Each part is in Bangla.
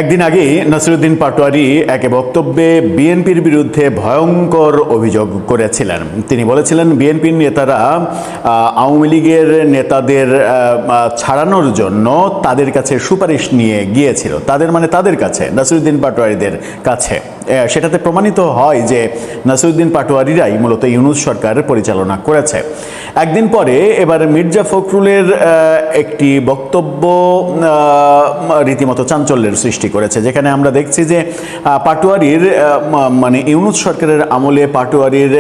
একদিন আগে নাসিরুদ্দিন পাটোয়ারি এক বক্তব্যে বিএনপির বিরুদ্ধে ভয়ঙ্কর অভিযোগ করেছিলেন। তিনি বলেছিলেন বিএনপির নেতারা আওয়ামী লীগের নেতাদের ছাড়ানোর জন্য তাদের কাছে সুপারিশ নিয়ে গিয়েছিল। তাদের কাছে, নাসিরুদ্দিন পাটোয়ারিদের কাছে। সেটাতে প্রমাণিত হয় যে নাসিরুদ্দিন পাটোয়ারিরাই মূলত ইউনূস সরকার পরিচালনা করেছে। একদিন পরে এবার মির্জা ফখরুলের একটি বক্তব্য রীতিমতো চাঞ্চল্যের সৃষ্টি করেছে, যেখানে আমরা দেখছি যে পাটোয়ারির ইউনূস সরকারের আমলে পাটোয়ারির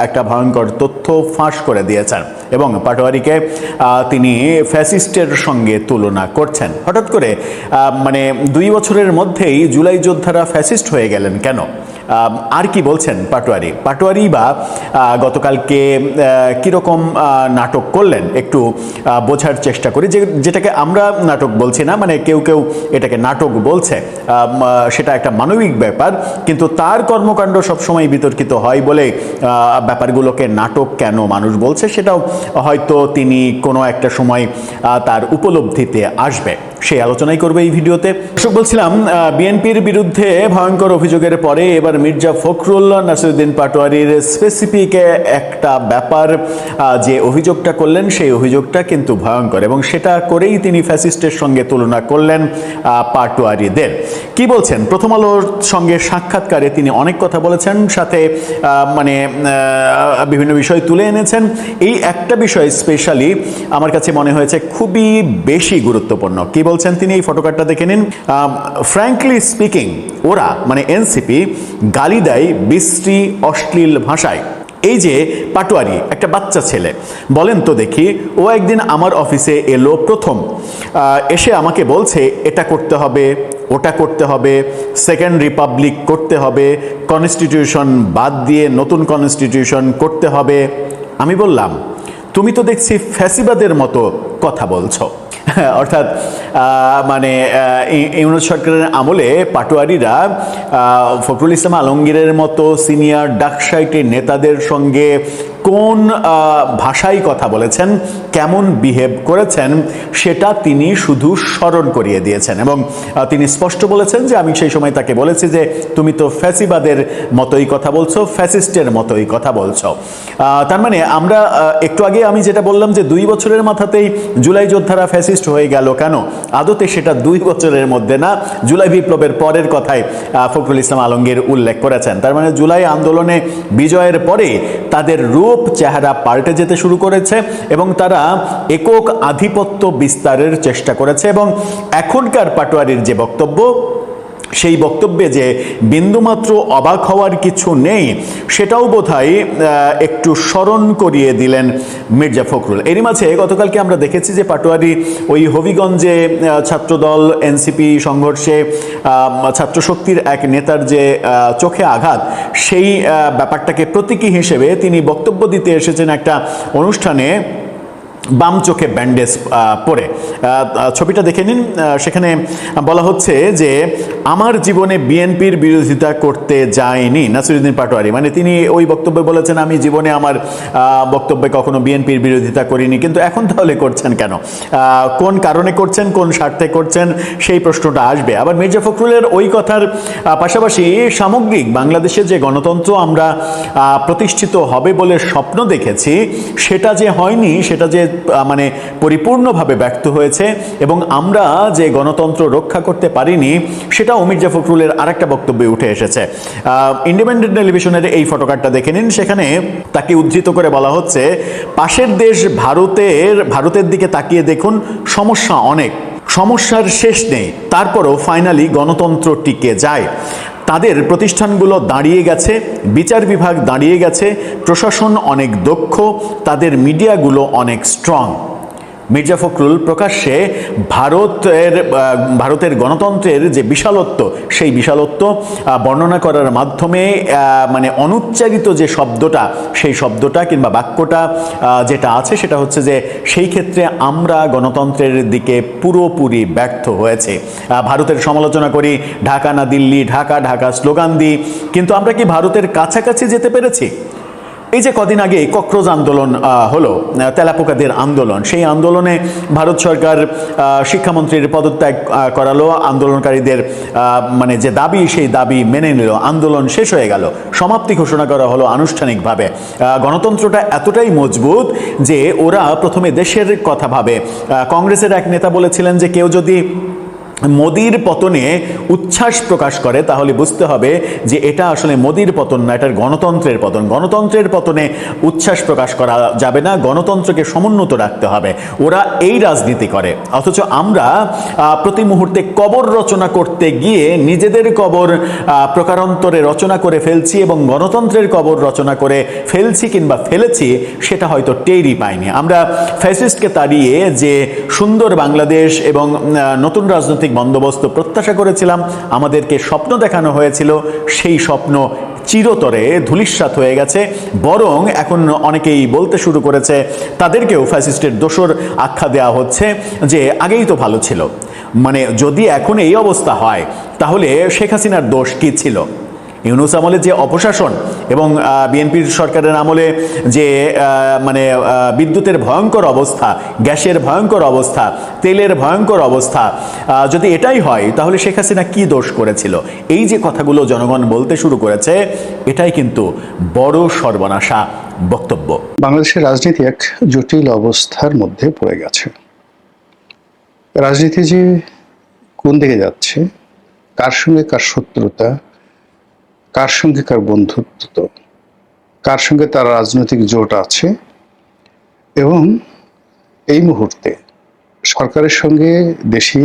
একটা ভয়ঙ্কর তথ্য ফাঁস করে দিয়েছেন এবং পাটোয়ারিকে তিনি ফ্যাসিস্টের সঙ্গে তুলনা করছেন। হঠাৎ করে 2 বছরের মধ্যেই জুলাই যোদ্ধারা ফ্যাসিস্ট হয়ে গেলেন কেন? আর কি বলছেন পাটোয়ারি বা গতকালকে কীরকম নাটক করলেন একটু বোঝার চেষ্টা করি। যেটাকে আমরা নাটক বলছি না, কেউ এটাকে নাটক বলছে, সেটা একটা মানবিক ব্যাপার, কিন্তু তার কর্মকাণ্ড সবসময় বিতর্কিত হয় বলে ব্যাপারগুলোকে নাটক কেন মানুষ বলছে সেটাও হয়তো তিনি কোনো একটা সময় তার উপলব্ধিতে আসবে। সেই আলোচনাই করবে এই ভিডিওতে। দর্শক, বলছিলাম বিএনপির বিরুদ্ধে ভয়ঙ্কর অভিযোগের পরে এবার মির্জা ফখরুল নাসিরুদ্দিন পাটোয়ারির স্পেসিফিক একটা ব্যাপার যে অভিযোগটা করলেন সেই অভিযোগটা কিন্তু ভয়ঙ্কর এবং সেটা করেই তিনি ফ্যাসিস্টের সঙ্গে তুলনা করলেন পাটোয়ারিদের। কি বলছেন? প্রথম আলোর সঙ্গে সাক্ষাৎকারে তিনি অনেক কথা বলেছেন, সাথে বিভিন্ন বিষয় তুলে এনেছেন। এই একটা বিষয় স্পেশালি আমার কাছে মনে হয়েছে খুবই বেশি গুরুত্বপূর্ণ। কি বলছেন তিনি? এই ফটোকার্ডটা দেখে নিন। ফ্র্যাঙ্কলি স্পিকিং, ওরা এনসিপি গালি দেয় বিশ্রী অশ্লীল ভাষায়। এই যে পাটোয়ারি একটা বাচ্চা ছেলে, বলেন তো দেখি, ও একদিন আমার অফিসে এলো প্রথম, এসে আমাকে বলছে এটা করতে হবে, ওটা করতে হবে, সেকেন্ড রিপাবলিক করতে হবে, কনস্টিটিউশন বাদ দিয়ে নতুন কনস্টিটিউশন করতে হবে। আমি বললাম তুমি তো দেখছি ফ্যাসিবাদের মতো কথা বলছো। অর্থাৎ ইউনূস সরকারের আমলে পাটোয়ারিরা ফখরুল ইসলাম আলমগীরের মতো সিনিয়র ডাকসাইটের নেতাদের সঙ্গে কোন ভাষায় কথা বলেছেন, কেমন বিহেভ করেছেন সেটা তিনি শুধু স্মরণ করিয়ে দিয়েছেন এবং তিনি স্পষ্ট বলেছেন যে আমি সেই সময় তাকে বলেছি যে তুমি তো ফ্যাসিবাদের মতোই কথা বলছো, ফ্যাসিস্টের মতোই কথা বলছো। তার আমরা একটু আগে আমি যেটা বললাম যে 2 বছরের মাথাতেই জুলাই যোদ্ধারা ফ্যাসিস্ট হয়ে গেল কেন, আদতে সেটা 2 বছরের মধ্যে না, জুলাই বিপ্লবের পরের কথাই ফখরুল ইসলাম আলমগীর উল্লেখ করেছেন। তার জুলাই আন্দোলনে বিজয়ের পরে তাদের রূপ চেহারা পাল্টে যেতে শুরু করেছে এবং তারা একক আধিপত্য বিস্তারের চেষ্টা করেছে এবং এখনকার পাটোয়ারির যে বক্তব্য, সেই বক্তব্যে যে বিন্দুমাত্র অবাক হওয়ার কিছু নেই সেটাও বোধহয় একটু স্মরণ করিয়ে দিলেন মির্জা ফখরুল। এরই মাঝে গতকালকে আমরা দেখেছি যে পাটোয়ারি ওই হবিগঞ্জে ছাত্রদল এনসিপি সংঘর্ষে ছাত্রশক্তির এক নেতার যে চোখে আঘাত, সেই ব্যাপারটাকে প্রতীকী হিসেবে তিনি বক্তব্য দিতে এসেছেন একটা অনুষ্ঠানে বাম চোখে ব্যান্ডেজ পরে। ছবিটা দেখে নিন। সেখানে বলা হচ্ছে যে আমার জীবনে বিএনপির বিরোধিতা করতে যায়নি নাসিরুদ্দিন পাটোয়ারি। তিনি ওই বক্তব্যে বলেছেন আমি জীবনে আমার বক্তব্যে কখনো বিএনপির বিরোধিতা করিনি, কিন্তু এখন তাহলে করছেন কেন? কোন কারণে করছেন, কোন স্বার্থে করছেন, সেই প্রশ্নটা আসবে। আবার মির্জা ফখরুলের ওই কথার পাশাপাশি সামগ্রিক বাংলাদেশে যে গণতন্ত্র আমরা প্রতিষ্ঠিত হবে বলে স্বপ্ন দেখেছি সেটা যে হয়নি, সেটা যে পরিপূর্ণভাবে ব্যর্থ হয়েছে এবং আমরা যে গণতন্ত্র রক্ষা করতে পারিনি সেটাও মির্জা ফখরুলের আরেকটা বক্তব্যে উঠে এসেছে। ইন্ডিপেন্ডেন্ট টেলিভিশনের এই ফটোকার্ডটা দেখে নিন। সেখানে তাকে উদ্ধৃত করে বলা হচ্ছে পাশের দেশ ভারতের দিকে তাকিয়ে দেখুন, সমস্যা অনেক, সমস্যার শেষ নেই, তারপরও ফাইনালি গণতন্ত্র টিকে যায়। তাদের প্রতিষ্ঠানগুলো দাঁড়িয়ে গেছে, বিচার বিভাগ দাঁড়িয়ে গেছে, প্রশাসন অনেক দক্ষ, তাদের মিডিয়াগুলো অনেক স্ট্রং। মির্জা ফখরুল প্রকাশ্যে ভারতের গণতন্ত্রের যে বিশালত্ব, সেই বিশালত্ব বর্ণনা করার মাধ্যমে অনুচ্চারিত যে শব্দটা, সেই শব্দটা কিংবা বাক্যটা যেটা আছে সেটা হচ্ছে যে সেই ক্ষেত্রে আমরা গণতন্ত্রের দিকে পুরোপুরি ব্যর্থ হয়েছে। ভারতের সমালোচনা করি, ঢাকা না দিল্লি, ঢাকা ঢাকা স্লোগান দিই, কিন্তু আমরা কি ভারতের কাছাকাছি যেতে পেরেছি? এই যে কদিন আগে কক্রোজ আন্দোলন হলো, তেলাপোকাদের আন্দোলন, সেই আন্দোলনে ভারত সরকার শিক্ষামন্ত্রীর পদত্যাগ করালো, আন্দোলনকারীদের মানে যে দাবি সেই দাবি মেনে নিল, আন্দোলন শেষ হয়ে গেল, সমাপ্তি ঘোষণা করা হলো আনুষ্ঠানিকভাবে। গণতন্ত্রটা এতটাই মজবুত যে ওরা প্রথমে দেশের কথা ভাবে। কংগ্রেসের এক নেতা বলেছিলেন যে কেউ যদি মোদির পতনে উচ্ছ্বাস প্রকাশ করে তাহলে বুঝতে হবে যে এটা আসলে মোদির পতন না, এটার গণতন্ত্রের পতন। গণতন্ত্রের পতনে উচ্ছ্বাস প্রকাশ করা যাবে না, গণতন্ত্রকে সমুন্নত রাখতে হবে। ওরা এই রাজনীতি করে, অথচ আমরা প্রতি মুহূর্তে কবর রচনা করতে গিয়ে নিজেদের কবর প্রকারান্তরে রচনা করে ফেলছি, এবং গণতন্ত্রের কবর রচনা করে ফেলছি কিংবা ফেলেছি সেটা হয়তো টেরই পাইনি। আমরা ফ্যাসিস্টকে তাড়িয়ে যে সুন্দর বাংলাদেশ এবং নতুন রাজনৈতিক বন্দোবস্ত প্রত্যাশা করেছিলাম, আমাদেরকে স্বপ্ন দেখানো হয়েছিল, সেই স্বপ্ন চিরতরে ধূলিসাৎ হয়ে গেছে। বরং এখন অনেকেই বলতে শুরু করেছে, তাদেরকেও ফ্যাসিস্টের দোসর আখ্যা দেওয়া হচ্ছে যে আগেই তো ভালো ছিল। মানে যদি এখন এই অবস্থা হয় তাহলে শেখ হাসিনার দোষ কি ছিল? ইউনূস আমলে যে অপশাসন এবং বিএনপির সরকারের আমলে যে মানে বিদ্যুতের ভয়ঙ্কর অবস্থা, গ্যাসের ভয়ঙ্কর অবস্থা, তেলের ভয়ঙ্কর অবস্থা, যদি এটাই হয় তাহলে শেখ হাসিনা কি দোষ করেছিল? এই যে কথাগুলো জনগণ বলতে শুরু করেছে, এটাই কিন্তু বড় সর্বনাশা বক্তব্য। বাংলাদেশের রাজনীতি এক জটিল অবস্থার মধ্যে পড়ে গেছে। রাজনীতি যে কোন দিকে যাচ্ছে, কার সঙ্গে কার শত্রুতা, কার সঙ্গে কার বন্ধুত্ব, কার সঙ্গে তার রাজনৈতিক জোট আছে, এবং এই মুহূর্তে সরকারের সঙ্গে দেশি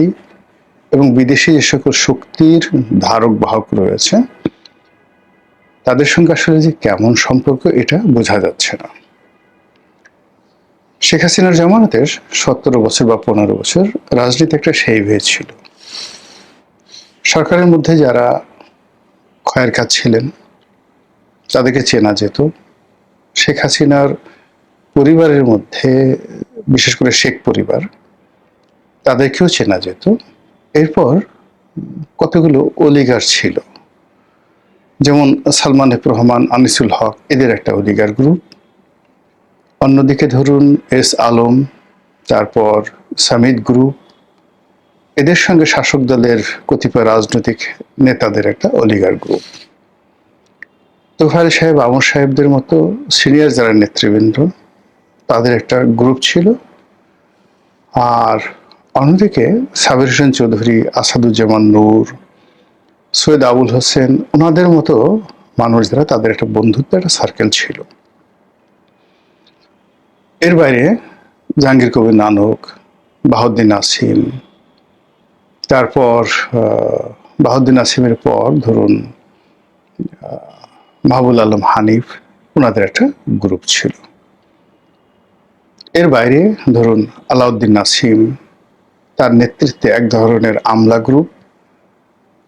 এবং বিদেশি যে সকল শক্তির ধারক বাহক রয়েছে তাদের সঙ্গে আসলে যে কেমন সম্পর্ক এটা বোঝা যাচ্ছে না। শেখ হাসিনার জামানাতে 17 বছর বা 15 বছর রাজনীতি একটা সেই ভেদ ছিল। সরকারের মধ্যে যারা খয়ের কাজ ছিলেন তাদেরকে চেনা যেত। শেখ হাসিনার পরিবারের মধ্যে বিশেষ করে শেখ পরিবার, তাদেরকেও চেনা যেত। এরপর কতগুলো অলিগার ছিল, যেমন সালমান এফ রহমান, আনিসুল হক, এদের একটা অলিগার গ্রুপ। অন্যদিকে ধরুন এস আলম, তারপর সামিদ গ্রুপ, এদের সঙ্গে শাসক দলের কতিপয় রাজনৈতিক নেতাদের একটা অলিগার গ্রুপ। তোফায়েল সাহেব, আমর সাহেবদের মতো সিনিয়র যারা নেতৃবৃন্দ, তাদের একটা গ্রুপ ছিল। আর অন্যদিকে সাবির হোসেন চৌধুরী, আসাদুজ্জামান নূর, সৈয়দ আবুল হোসেন, ওনাদের মতো মানুষ যারা, তাদের একটা বন্ধুত্ব, একটা সার্কেল ছিল। এর বাইরে জাহাঙ্গীর কবির নানক, বাহাউদ্দিন নাসিম, তারপর বাহাউদ্দিন নাসিমের পর ধরুন মাহবুল আলম হানিফ, ওনাদের একটা গ্রুপ ছিল। এর বাইরে ধরুন আলাউদ্দিন নাসিম, তার নেতৃত্বে এক ধরনের আমলা গ্রুপ,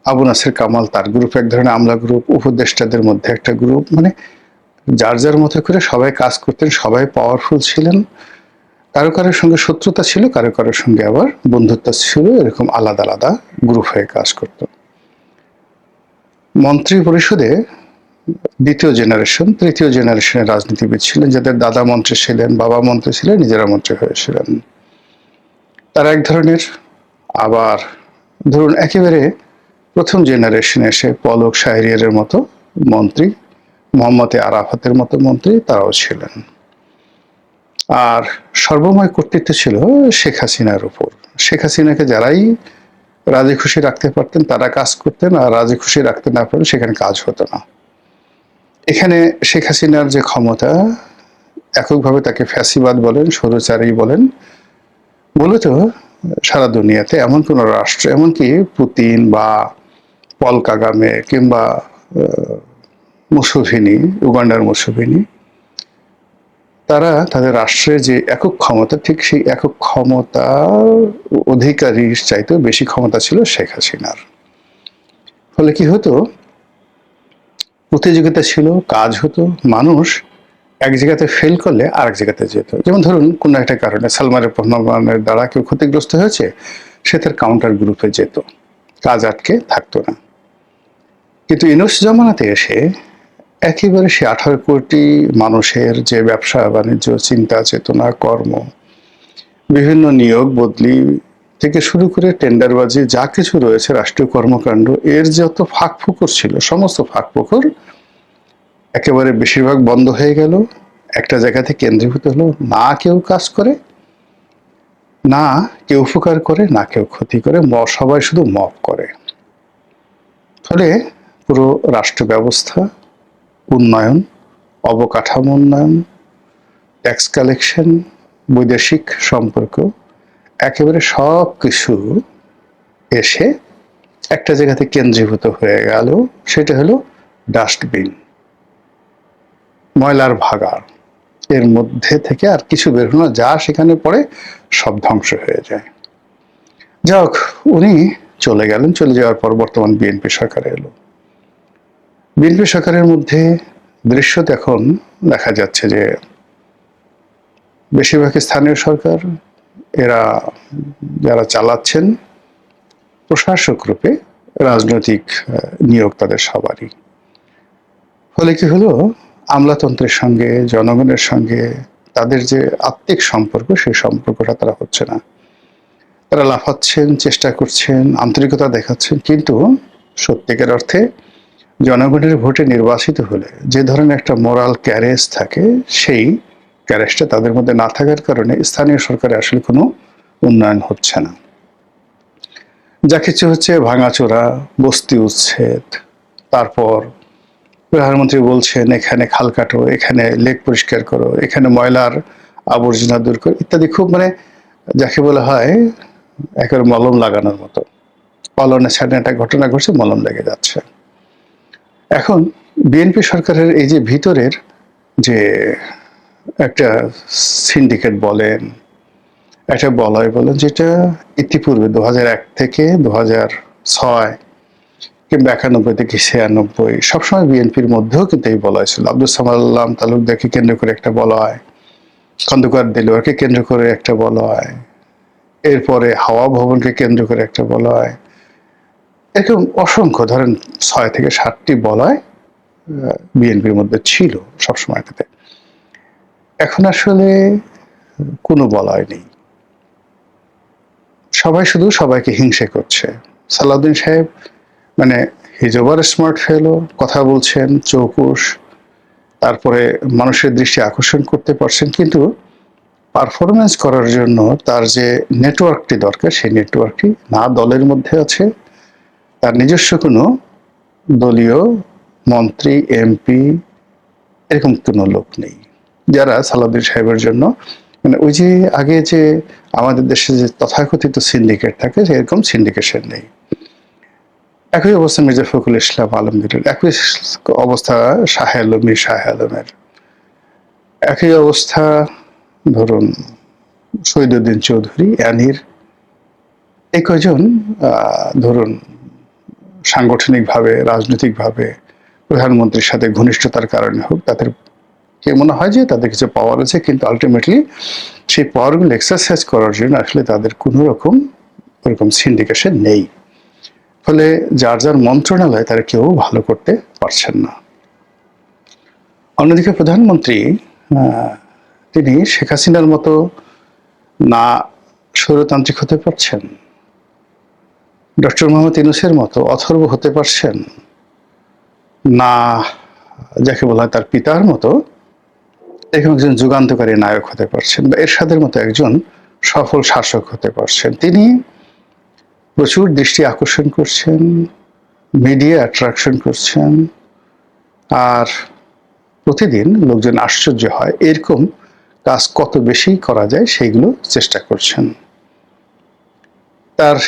আবু নাসের কামাল, তার গ্রুপ এক ধরনের আমলা গ্রুপ, উপদেষ্টাদের মধ্যে একটা গ্রুপ। মানে যার যার মতো করে সবাই কাজ করতেন, সবাই পাওয়ারফুল ছিলেন। কারো কারোর সঙ্গে শত্রুতা ছিল, কারো কারোর সঙ্গে আবার বন্ধুত্ব ছিল, এরকম আলাদা আলাদা গ্রুপ হয়ে কাজ করত। মন্ত্রী পরিষদে দ্বিতীয় জেনারেশন, তৃতীয় জেনারেশনের রাজনীতিবিদ ছিলেন, যাদের দাদা মন্ত্রী ছিলেন, বাবা মন্ত্রী ছিলেন, নিজেরা মন্ত্রী হয়েছিলেন, তারা এক ধরনের। আবার ধরুন একেবারে প্রথম জেনারেশনে এসে পলক শাহরিয়ারের মতো মন্ত্রী, মোহাম্মদ আরাফাতের মতো মন্ত্রী, তারাও ছিলেন। আর সর্বময় কর্তৃত্ব ছিল শেখ হাসিনার উপর। শেখ হাসিনাকে যারাই রাজি খুশি রাখতে পারতেন তারা কাজ করতেন, আর রাজি খুশি রাখতে না পারলে সেখানে কাজ হতো না। এখানে শেখ হাসিনার যে ক্ষমতা, এককভাবে তাকে ফ্যাসিবাদ বলেন, স্বৈরাচারী বলেন, মূলত সারা দুনিয়াতে এমন কোন রাষ্ট্র, এমনকি পুতিন বা পল কাগামে কিংবা মুসোভিনি, উগান্ডার মুসোভিনি, তারা তাদের রাষ্ট্রের যে একক ক্ষমতা, ঠিক সেই একক ক্ষমতা অধিকারীর চাইতেও বেশি ক্ষমতা ছিল শেখ হাসিনার। ফলে কি হতো, প্রতিযোগিতা ছিল, কাজ হতো, মানুষ এক জায়গাতে ফেল করলে আরেক জায়গাতে যেত। যেমন ধরুন কোনো একটা কারণে সালমান এফ রহমানের দ্বারা কেউ ক্ষতিগ্রস্ত হয়েছে, সে তার কাউন্টার গ্রুপে যেত, কাজ আটকে থাকতো না। কিন্তু ইউনূস জামানাতে এসে একেবারে সে 18 কোটি মানুষের যে ব্যবসা বাণিজ্য, চিন্তা চেতনা, কর্ম, বিভিন্ন নিয়োগ বদলি থেকে শুরু করে টেন্ডারবাজি যা কিছু রয়েছে রাষ্ট্রীয় কর্মকাণ্ড, এর যত ফাঁকফোকর ছিল সমস্ত ফাঁকফোকর একেবারে বেশিরভাগ বন্ধ হয়ে গেল। একটা জায়গাতে কেন্দ্রীভূত হলো। না কেউ কাজ করে, না কেউ উপকার করে, না কেউ ক্ষতি করে, সবাই শুধু মপ করে। ফলে পুরো রাষ্ট্র ব্যবস্থা, উন্নয়ন, অবকাঠামো উন্নয়ন, ট্যাক্স কালেকশন, বৈদেশিক সম্পর্ক, একেবারে সব কিছু এসে একটা জায়গাতে কেন্দ্রীভূত হয়ে গেল। সেটা হলো ডাস্টবিন, ময়লার ভাগাড়। এর মধ্যে থেকে আর কিছু বের হলো না, যা সেখানে পড়ে সব ধ্বংস হয়ে যায়। যাক, উনি চলে গেলেন। চলে যাওয়ার পর বর্তমান বিএনপি সরকার এলো। বিএনপি সরকারের মধ্যে দৃশ্য এখন দেখা যাচ্ছে যে বেশিরভাগ স্থানীয় সরকার, এরা যারা চালাচ্ছেন প্রশাসক রূপে রাজনৈতিক নিয়োগ তাদের সবারই। ফলে কি হলো, আমলাতন্ত্রের সঙ্গে, জনগণের সঙ্গে তাদের যে আত্মিক সম্পর্ক, সেই সম্পর্কটা তারা হচ্ছে না। তারা লাফাচ্ছেন, চেষ্টা করছেন, আন্তরিকতা দেখাচ্ছেন, কিন্তু সত্যিকার অর্থে জনগণের ভোটে নির্বাচিত হলে যে ধরনের একটা মোরাল ক্যারেজ থাকে, সেই ক্যারেজটা তাদের মধ্যে না থাকার কারণে স্থানীয় সরকারে আসলে কোনো উন্নয়ন হচ্ছে না। যা কিছু হচ্ছে ভাঙাচোরা, বস্তি উচ্ছেদ, তারপর প্রধানমন্ত্রী বলছেন এখানে খাল কাটো, এখানে লেক পরিষ্কার করো, এখানে ময়লার আবর্জনা দূর করো ইত্যাদি। খুব যাকে বলা হয় একেবারে মলম লাগানোর মতো। পালনে ছাড়ে একটা ঘটনা ঘটছে, মলম লেগে যাচ্ছে। এখন বিএনপি সরকারের এই যে ভিতরের যে একটা সিন্ডিকেট বলেন, একটা বলয় বলেন, যেটা ইতিপূর্বে 2001 থেকে 2006 কিংবা 91 থেকে 96 সবসময় বিএনপির মধ্যেও কিন্তু এই বলয় ছিল। আব্দুল সামাদ তালুকদারকে কেন্দ্র করে একটা বলয়, খন্দকার দেলোয়ারকে কেন্দ্র করে একটা বলয়, এরপরে হাওয়া ভবনকে কেন্দ্র করে একটা বলয়, এরকম অসংখ্য, ধরেন 6 থেকে 7টি বলয় বিএনপির মধ্যে ছিল সবসময়টাতে। এখন আসলে কোনো বলয় নেই। সবাই শুধু সবাইকে হিংসে করছে। সালাউদ্দিন সাহেব হিজ ওভার স্মার্ট ফেলো, কথা বলছেন চৌকুশ, তারপরে মানুষের দৃষ্টি আকর্ষণ করতে পারছেন, কিন্তু পারফরমেন্স করার জন্য তার যে নেটওয়ার্কটি দরকার, সেই নেটওয়ার্কটি না দলের মধ্যে আছে, তার নিজস্ব কোনো দলীয় মন্ত্রী, এমপি এরকম কোনো লোক নেই যারা সালাউদ্দিন সাহেবের জন্য ওই যে আগে যে আমাদের দেশে যে তথাকথিত সিন্ডিকেট থাকে, সেরকম সিন্ডিকেশন নেই। একই অবস্থা মির্জা ফখরুল ইসলাম আলমগীরের, একই অবস্থা মীর শাহ আলমের, একই অবস্থা ধরুন শহীদুদ্দিন চৌধুরী, অ্যানির। এই কয়জন ধরুন সাংগঠনিকভাবে, রাজনৈতিকভাবে প্রধানমন্ত্রীর সাথে ঘনিষ্ঠতার কারণে হোক, তাদের কে মনে হয় যে তাদের কিছু পাওয়ার আছে, কিন্তু আলটিমেটলি সেই পাওয়ারগুলো এক্সারসাইজ করার জন্য আসলে তাদের কোনো রকম ওরকম সিন্ডিকেশন নেই। ফলে যার যার মন্ত্রণালয় তারা কেউ ভালো করতে পারছেন না। অন্যদিকে প্রধানমন্ত্রী তিনি শেখ হাসিনার মতো না স্বৈরতান্ত্রিক হতে পারছেন, ডক্টর মোহাম্মদ ইউনূসের মতো অথর্ব হতে পারছেন না, যাকে বলা হয় তার পিতার মতো এরকম একজন যুগান্তকারী নায়ক হতে পারছেন, বা এরশাদের মতো একজন সফল শাসক হতে পারছেন। তিনি প্রচুর দৃষ্টি আকর্ষণ করছেন, মিডিয়া অ্যাট্রাকশন করছেন, আর প্রতিদিন লোকজন আশ্চর্য হয় এরকম কাজ কত বেশি করা যায় সেইগুলো চেষ্টা করছেন। তার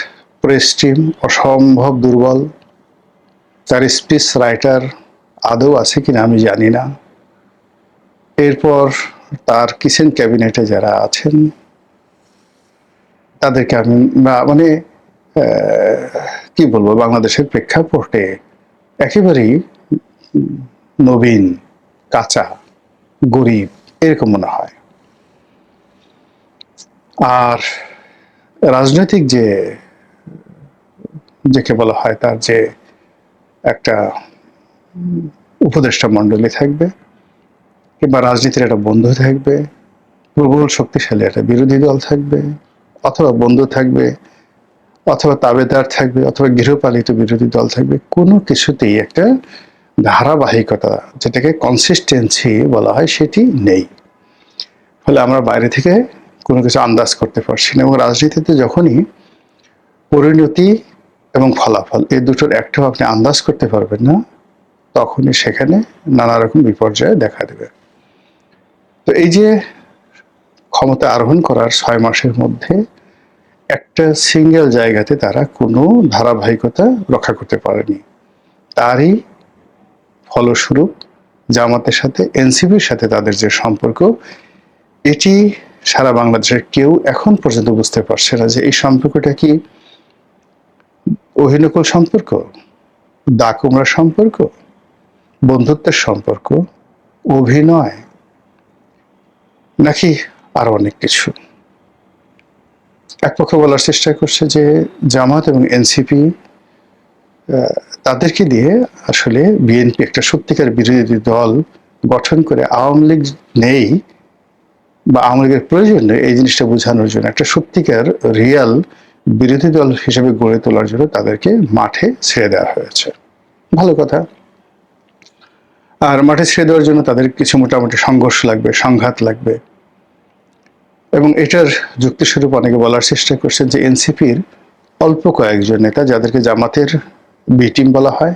প্রেস টিম অসম্ভব দুর্বল, তার স্পিচ রাইটার আদৌ আছে কিনা আমি জানি না। এরপর তার কিচেন ক্যাবিনেটে যারা আছেন তাদেরকে আমি কি বলবো, বাংলাদেশের প্রেক্ষাপটে একেবারেই নবীন, কাঁচা, গরিব এরকম মনে হয়। আর রাজনৈতিক যে যাকে বলা হয় তার যে একটা উপদেষ্টা মণ্ডলী থাকবে, কিংবা রাজনীতির একটা বন্ধু থাকবে, প্রবল শক্তিশালী একটা বিরোধী দল থাকবে, অথবা বন্ধু থাকবে, অথবা তাবেদার থাকবে, অথবা গৃহপালিত বিরোধী দল থাকবে। কোনো কিছুতেই একটা ধারাবাহিকতা, যেটাকে কনসিস্টেন্সি বলা হয়, সেটি নেই। ফলে আমরা বাইরে থেকে কোনো কিছু আন্দাজ করতে পারছি না। এবং রাজনীতিতে যখনই পরিণতি এবং ফলাফল এই দুটোর একটাও আপনি আন্দাজ করতে পারবেন না, তখনই সেখানে নানা রকম বিপর্যয় দেখা দেবে। তো এই যে ক্ষমতা আরোহণ করার 6 মাসের মধ্যে একটা সিঙ্গেল জায়গাতে তারা কোনো ধারাবাহিকতা রক্ষা করতে পারেনি, তারই ফলস্বরূপ জামাতের সাথে, এনসিপির সাথে তাদের যে সম্পর্ক, এটি সারা বাংলাদেশের কেউ এখন পর্যন্ত বুঝতে পারছে না যে এই সম্পর্কটা কি অহিনকল সম্পর্ক, দাকুমরা সম্পর্ক, বন্ধুত্বের সম্পর্ক, অভিনয়, নাকি আরো অনেক কিছু। এক পক্ষ বলার চেষ্টা করছে যে জামাত এবং এনসিপি তাদেরকে দিয়ে আসলে বিএনপি একটা সত্যিকার বিরোধী দল গঠন করে আওয়ামী লীগ নেই বা আওয়ামী লীগের প্রয়োজন নেই এই জিনিসটা বোঝানোর জন্য একটা সত্যিকার রিয়াল বিরোধী দল হিসেবে গড়ে তোলার জন্য তাদেরকে মাঠে ছেড়ে দেওয়া হয়েছে। ভালো কথা। আর মাঠে ছেড়ে দেওয়ার জন্য তাদের কিছু মোটামুটি সংঘর্ষ লাগবে, সংঘাত লাগবে। এবং এটার যুক্তিস্বরূপ অনেকে বলার চেষ্টা করছেন যে এনসিপির অল্প কয়েকজন নেতা, যাদেরকে জামাতের বি টিম বলা হয়,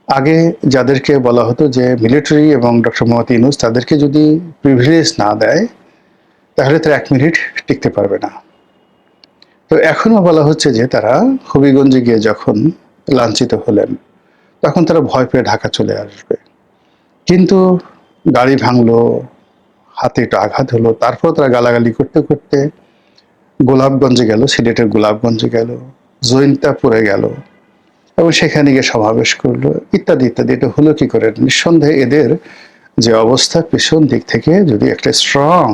আগে যাদেরকে বলা হতো যে মিলিটারি এবং ডক্টর মোহাম্মদ ইউনূস তাদেরকে যদি প্রিভিলেজ না দেয় তাহলে তারা 1 মিনিট টিকতে পারবে না। তো এখনো বলা হচ্ছে যে তারা হবিগঞ্জে গিয়ে যখন লাঞ্ছিত হলেন তখন তারা ভয় পেয়ে ঢাকা চলে আসবে, কিন্তু গাড়ি ভাঙলো, হাতে একটু আঘাত হলো, তারপর তারা গালাগালি করতে করতে গোলাপগঞ্জে গেল, সিলেটের গোলাপগঞ্জে গেল, জৈন্তাপুরে গেল এবং সেখানে গিয়ে সমাবেশ করলো, ইত্যাদি ইত্যাদি। এটা হলো কি করে? নিঃসন্দেহে এদের যে অবস্থা, পেছন দিক থেকে যদি একটা স্ট্রং,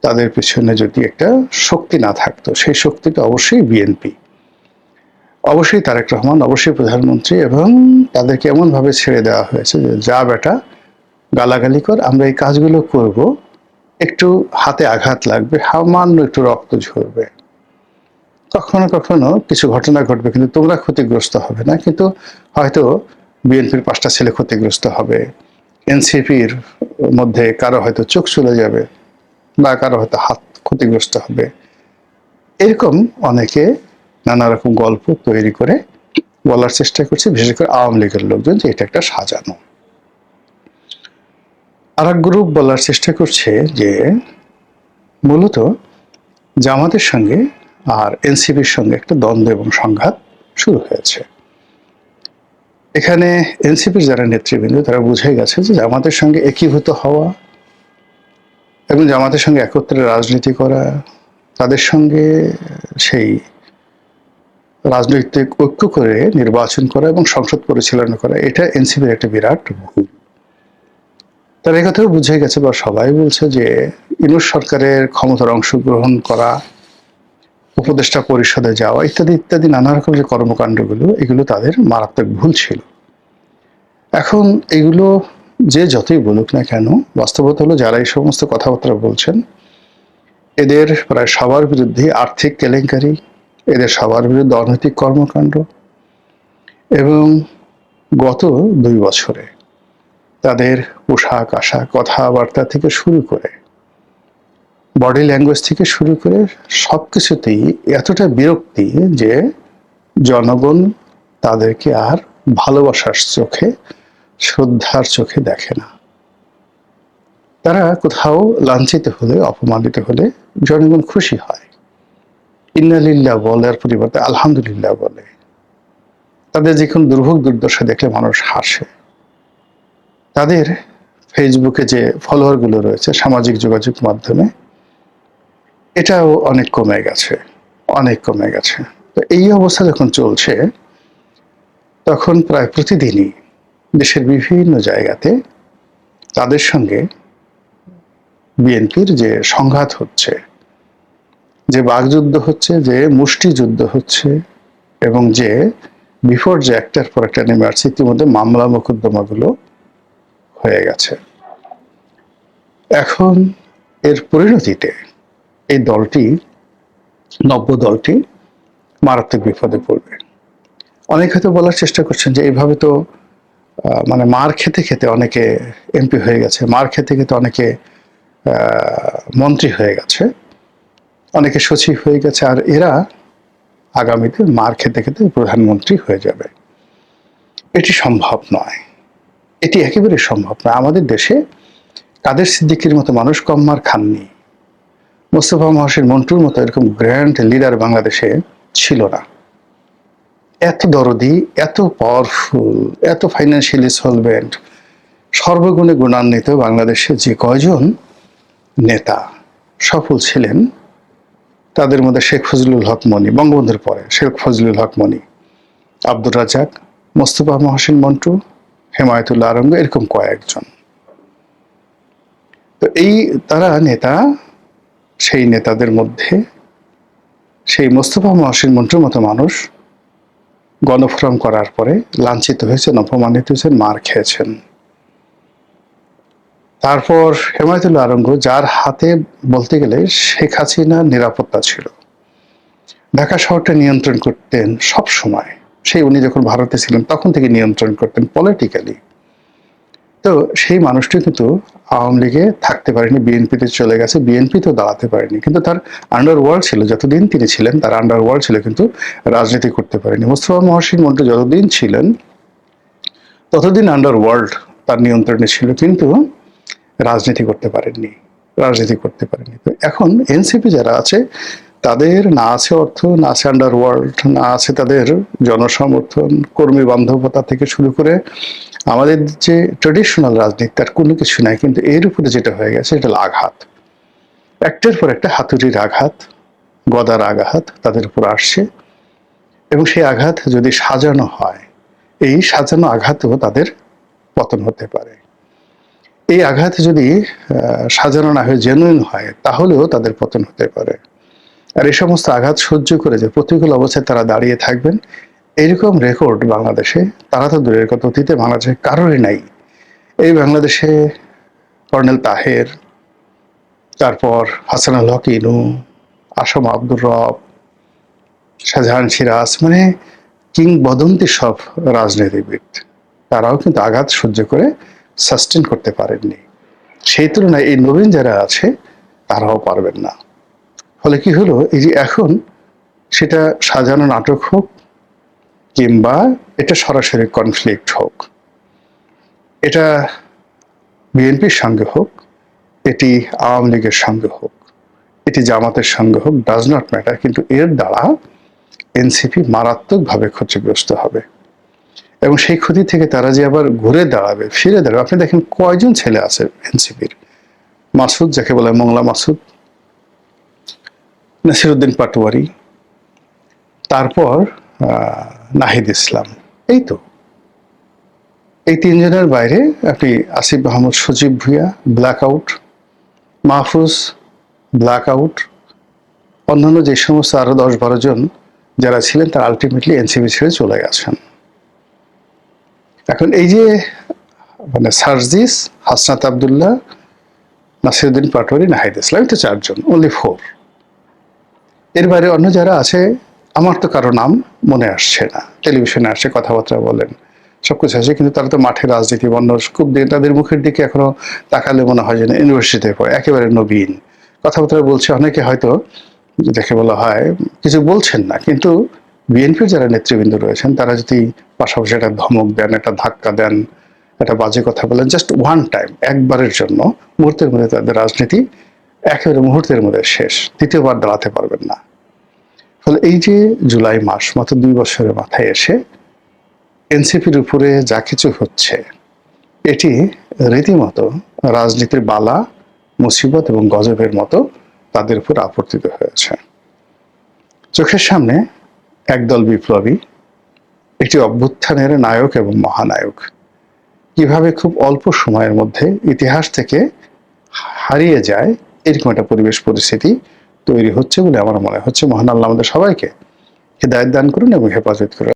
তাদের পেছনে যদি একটা শক্তি না থাকতো, সেই শক্তিটা অবশ্যই বিএনপি, অবশ্যই তারেক রহমান, অবশ্যই প্রধানমন্ত্রী। এবং তাদেরকে এমনভাবে ছেড়ে দেওয়া হয়েছে যে যা বেটা গালাগালি কর, আমরা এই কাজগুলো করব, একটু হাতে আঘাত লাগবে, সামান্য একটু রক্ত ঝরবে, কখনো কখনো কিছু ঘটনা ঘটবে, কিন্তু তোমরা ক্ষতিগ্রস্ত হবে না। কিন্তু হয়তো বিএনপির 5টা ছেলে ক্ষতিগ্রস্ত হবে, এনসিপির মধ্যে কারো হয়তো চোখ চলে যাবে, বা কারো হয়তো হাত ক্ষতিগ্রস্ত হবে। এরকম অনেকে নানা রকম গল্প তৈরি করে বলার চেষ্টা করছে, বিশেষ করে আওয়ামী লীগের লোকজন, যে এটা একটা সাজানো। আর এক গ্রুপ বলার চেষ্টা করছে যে মূলত জামাতের সঙ্গে আর এনসিপির সঙ্গে একটা দ্বন্দ্ব এবং সংঘাত শুরু হয়েছে। এখানে এনসিপির যারা নেতৃবৃন্দ তারা বুঝে গেছে যে জামাতের সঙ্গে একীভূত হওয়া এবং জামাতের সঙ্গে একত্রে রাজনীতি করা, তাদের সঙ্গে সেই রাজনৈতিক ঐক্য করে নির্বাচন করা এবং সংসদ পরিচালনা করা, এটা এনসিপির একটা বিরাট ভুল। তারা এই কথাও বুঝে গেছে, বা সবাই বলছে যে ইউনূস সরকারের ক্ষমতার অংশগ্রহণ করা, উপদেষ্টা পরিষদে যাওয়া, ইত্যাদি ইত্যাদি নানা রকম যে কর্মকাণ্ডগুলো, এগুলো তাদের মারাত্মক ভুল ছিল। এখন এগুলো যে যতই বলুক না কেন, বাস্তবতা হলো যারা এই সমস্ত কথাবার্তা বলছেন এদের প্রায় সবার বিরুদ্ধে আর্থিক কেলেঙ্কারি, এদের সবার বিরুদ্ধে অনৈতিক কর্মকাণ্ড, এবং গত 2 বছরে তাদের পোশাক আশাক, কথাবার্তা থেকে শুরু করে বডি ল্যাঙ্গুয়েজ থেকে শুরু করে সবকিছুতেই এতটা বিরক্তি যে জনগণ তাদেরকে আর ভালোবাসার চোখে, শ্রদ্ধার চোখে দেখে না। তারা কোথাও লাঞ্ছিত হলে, অপমানিত হলে জনগণ খুশি হয়, ইন্নালিল্লাহ বলার পরিবর্তে আলহামদুলিল্লাহ বলে। তাদের যে কোনো দুর্ভোগ দুর্দশা দেখলে মানুষ হাসে। তাদের ফেসবুকে যে ফলোয়ারগুলো রয়েছে, সামাজিক যোগাযোগ মাধ্যমে, এটাও অনেক কমে গেছে, অনেক কমে গেছে। তো এই অবস্থা যখন চলছে, তখন প্রায় প্রতিদিনই দেশের বিভিন্ন জায়গাতে তাদের সঙ্গে বিএনপির যে সংঘাত হচ্ছে, যে বাকযুদ্ধ হচ্ছে, যে মুষ্টিযুদ্ধ হচ্ছে, এবং যে বিফোর যে একটার পর একটা নেমে আসছে, ইতিমধ্যে মামলা মোকদ্দমাগুলো হয়ে গেছে। এখন এর পরিণতিতে এই দলটি, নব্য দলটি মারাত্মক বিপদে পড়বে। অনেকে হয়তো বলার চেষ্টা করছেন যে এইভাবে তো মানে মার খেতে খেতে অনেকে এমপি হয়ে গেছে, মার খেতে খেতে অনেকে মন্ত্রী হয়ে গেছে, অনেকে সচিব হয়ে গেছে, আর এরা আগামীতে মার খেতে খেতে প্রধানমন্ত্রী হয়ে যাবে। এটি সম্ভব নয়, এটি একেবারে সম্ভব নয়। আমাদের দেশে কাদের সিদ্দিকীর মতো মানুষ কম মার খাননি, মোস্তফা মহসিন মন্টুর মতো এরকম গ্র্যান্ড লিডার বাংলাদেশে ছিল না। এত দরদি, এত পাওয়ারফুল, এত ফাইন্যান্সিয়ালি সলভেন্ট, সর্বগুণে গুণান্বিত বাংলাদেশে যে কয়জন নেতা সফল ছিলেন, তাদের মধ্যে শেখ ফজলুল হক মনি, বঙ্গবন্ধুর পরে শেখ ফজলুল হক মনি, আব্দুর রাজ্জাক, মোস্তফা মহসিন মন্টু, হেমায়েতুল্লাহ আলমগীর, এরকম কয়েকজন। তো এই তারা নেতা, সেই নেতাদের মধ্যে সেই মোস্তফা মহসিন মন্টুর মতো মানুষ গণফোরাম করার পরে লাঞ্ছিত হয়েছেন, অপমানিত হয়েছেন, মার খেয়েছেন। তারপর হেমায়েতুল্লাহ আলমগীর, যার হাতে বলতে গেলে শেখ হাসিনার নিরাপত্তা ছিল, ঢাকা শহরটা নিয়ন্ত্রণ করতেন সব সময়, সেই উনি যখন ভারতে ছিলেন তখন থেকে নিয়ন্ত্রণ করতেন পলিটিক্যালি। তো সেই মানুষটি কিন্তু আওয়ামী লীগে থাকতে পারেনি, বিএনপিতে চলে গেছে, বিএনপি তো দাঁড়াতে পারেনি, কিন্তু তার আন্ডারওয়ার্ল্ড ছিল, যতদিন তিনি ছিলেন তার আন্ডারওয়ার্ল্ড ছিল, কিন্তু রাজনীতি করতে পারেনি। মোস্তফা মহসিন মন্টু যতদিন ছিলেন ততদিন আন্ডারওয়ার্ল্ড তার নিয়ন্ত্রণে ছিল, কিন্তু রাজনীতি করতে পারেননি, রাজনীতি করতে পারেনি। তো এখন এনসিপি যারা আছে, তাদের না আছে অর্থ, না আছে আন্ডারওয়ার্ল্ড, না আছে তাদের জনসমর্থন, কর্মী বান্ধবতা থেকে শুরু করে আমাদের যে ট্রেডিশনাল রাজনীতি, তার কোনো কিছু নাই। কিন্তু এর উপরে যেটা হয়ে গেছে, এটা আঘাত, একটার পর একটা হাতুড়ির আঘাত, গদার আঘাত তাদের উপর আসছে। এবং সেই আঘাত যদি সাজানো হয়, এই সাজানো আঘাতেও তাদের পতন হতে পারে। এই আঘাত যদি সাজানো না হয়ে জেনুইন হয়, তাহলেও তাদের পতন হতে পারে। আর এই সমস্ত আঘাত সহ্য করে যে প্রতিকূল অবস্থায় তারা দাঁড়িয়ে থাকবেন, এরকম রেকর্ড বাংলাদেশে, তারা তো দূরের কথা, অতীতে বাংলাদেশে কারোরই নাই। এই বাংলাদেশে কর্নেল তাহের, তারপর হাসানুল হক ইনু, আসম আব্দুর রব, শাহজাহান সিরাজ, মানে কিংবদন্তি সব রাজনীতিবিদ, তারাও কিন্তু আঘাত সহ্য করে সাস্টেন করতে পারেননি। সেই তুলনায় এই নবীন যারা আছে তারাও পারবেন না। ফলে কি হলো, এই যে এখন সেটা সাজানো নাটক হোক কিংবা এটা সরাসরি কনফ্লিক্ট হোক, এটা বিএনপির সঙ্গে হোক, এটি আওয়ামী লীগের সঙ্গে হোক, এটি জামাতের সঙ্গে হোক, ডাজ নট ম্যাটার, কিন্তু এর দ্বারা এনসিপি মারাত্মকভাবে ক্ষতিগ্রস্ত হবে। এবং সেই ক্ষতি থেকে তারা যে আবার ঘুরে দাঁড়াবে, ফিরে দাঁড়াবে, আপনি দেখেন কয়জন ছেলে আছে এনসিপির, মাসুদ, যাকে বলে মোংলা মাসুদ, নাসিরউদ্দিন পাটোয়ারি, তারপর নাহিদ ইসলাম, এই তো এই তিনজনের বাইরে আপনি Asif Mahmud, Sajib Bhuiyan black out, Mahfuz black out, অন্যান্য যে সমস্ত আরো 10-12 জন যারা ছিলেন, তারা আলটিমেটলি এনসিপি ছেড়ে চলে গেছেন। এখন এই যে মানে সার্জিস, হাসনাত আবদুল্লাহ, নাসিরউদ্দিন পাটোয়ারি, নাহিদ ইসলাম, তো 4 জন, অনলি 4। এর বাইরে অন্য যারা আছে, আমার তো কারো নাম মনে আসছে না। টেলিভিশনে আসে, কথাবার্তা বলেন, সবকিছু আছে, কিন্তু তারা তো মাঠে রাজনীতি, অন্য খুব তাদের মুখের দিকে এখনো তাকালে মনে হয় যে ইউনিভার্সিটিতে পড়ে, একেবারে নবীন কথাবার্তা বলছে। অনেকে হয়তো যাকে বলা হয় কিছু বলছেন না, কিন্তু বিএনপির যারা নেতৃবৃন্দ রয়েছেন, তারা যদি পাশাপাশি একটা ধমক দেন, একটা ধাক্কা দেন, একটা বাজে কথা বলেন, জাস্ট ওয়ান টাইম, একবারের জন্য, মুহূর্তের মধ্যে তাদের রাজনীতি একেবারে মুহূর্তের মধ্যে শেষ, দ্বিতীয়বার দাঁড়াতে পারবেন না। ফলে এই যে জুলাই মাস, মাত্র 2 বছরের মাথায় এসে এনসিপির উপরে যা কিছু হচ্ছে, এটি রীতিমতো রাজনীতির বালা, মুসিবত এবং গজবের মতো তাদের উপর আপর্তিত হয়েছে। চোখের সামনে একদল বিপ্লবী, একটি অভ্যুত্থানের নায়ক এবং মহানায়ক, কিভাবে খুব অল্প সময়ের মধ্যে ইতিহাস থেকে হারিয়ে যায়, এরকম একটা পরিবেশ পরিস্থিতি তৈরি হচ্ছে বলে আমার মনে হচ্ছে। মহান আল্লাহ আমাদের সবাইকে হিদায়াত দান করুন এবং হেফাজত করুন।